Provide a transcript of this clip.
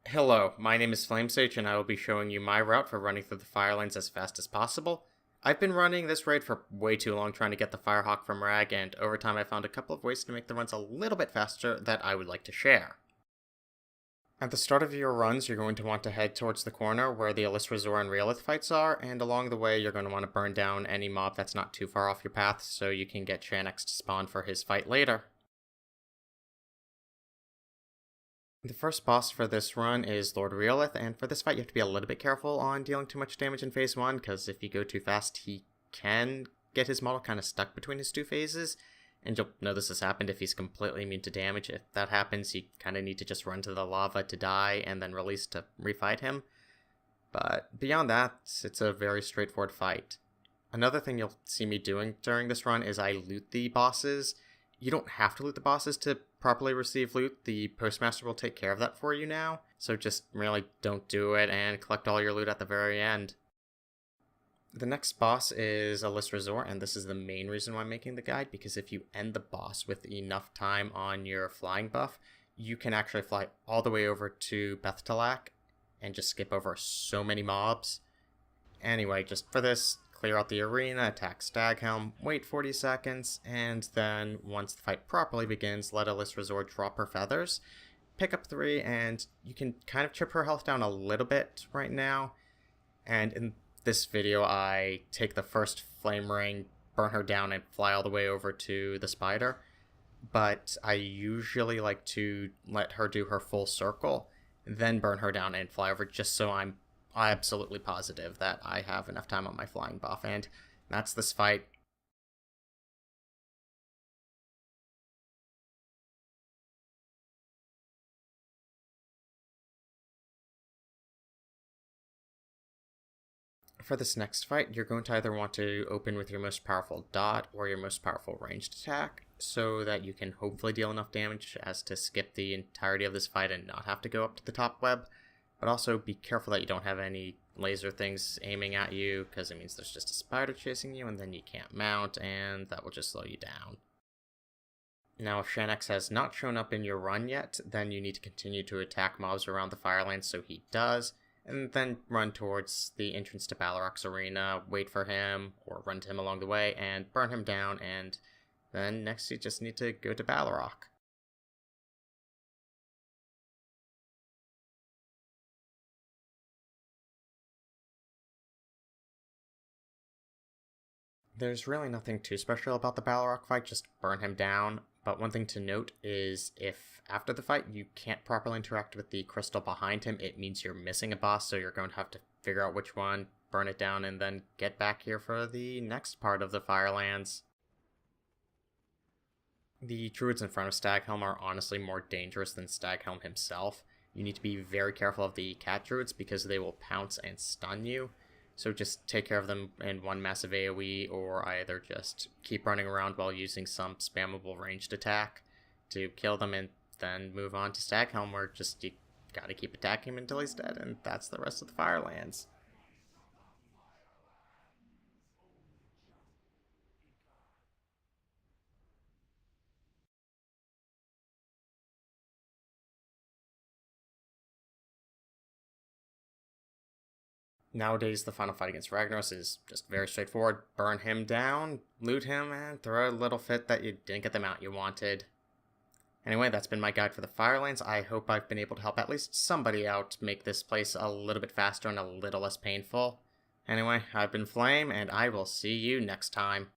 Hello, my name is Flamesage and I will be showing you my route for running through the Firelands as fast as possible. I've been running this raid for way too long trying to get the Firehawk from Rag, and over time I found a couple of ways to make the runs a little bit faster that I would like to share. At the start of your runs, you're going to want to head towards the corner where the Alysrazor and Realith fights are, and along the way you're going to want to burn down any mob that's not too far off your path so you can get Shannox to spawn for his fight later. The first boss for this run is Lord Realith, and for this fight you have to be a little bit careful on dealing too much damage in phase 1, because if you go too fast he can get his model kind of stuck between his two phases, and you'll notice this happened if he's completely immune to damage. If that happens, you kind of need to just run to the lava to die and then release to refight him. But beyond that, it's a very straightforward fight. Another thing you'll see me doing during this run is I loot the bosses. You don't have to loot the bosses to properly receive loot. The postmaster will take care of that for you now, so just really don't do it and collect all your loot at the very end. The next boss is Alysrazor, and this is the main reason why I'm making the guide, because if you end the boss with enough time on your flying buff, you can actually fly all the way over to Bethtalak and just skip over so many mobs. Anyway, just for this, clear out the arena, attack Staghelm, wait 40 seconds, and then once the fight properly begins, let Alysrazor drop her feathers, pick up 3, and you can kind of chip her health down a little bit right now. And in this video, I take the first flame ring, burn her down, and fly all the way over to the spider. But I usually like to let her do her full circle, then burn her down and fly over, just so I'm absolutely positive that I have enough time on my flying buff, and that's this fight. For this next fight, you're going to either want to open with your most powerful dot or your most powerful ranged attack, so that you can hopefully deal enough damage as to skip the entirety of this fight and not have to go up to the top web. But also be careful that you don't have any laser things aiming at you, because it means there's just a spider chasing you and then you can't mount, and that will just slow you down. Now, if Shannox has not shown up in your run yet, then you need to continue to attack mobs around the Firelands so he does, and then run towards the entrance to Balrog's arena, wait for him, or run to him along the way, and burn him down, and then next you just need to go to Balrog. There's really nothing too special about the Balrog fight, just burn him down. But one thing to note is if after the fight you can't properly interact with the crystal behind him, it means you're missing a boss, so you're going to have to figure out which one, burn it down, and then get back here for the next part of the Firelands. The druids in front of Staghelm are honestly more dangerous than Staghelm himself. You need to be very careful of the cat druids because they will pounce and stun you. So just take care of them in one massive AoE, or either just keep running around while using some spammable ranged attack to kill them, and then move on to Staghelm, where just you gotta keep attacking him until he's dead, and that's the rest of the Firelands. Nowadays, the final fight against Ragnaros is just very straightforward. Burn him down, loot him, and throw a little fit that you didn't get the mount you wanted. Anyway, that's been my guide for the Firelands. I hope I've been able to help at least somebody out make this place a little bit faster and a little less painful. Anyway, I've been Flame, and I will see you next time.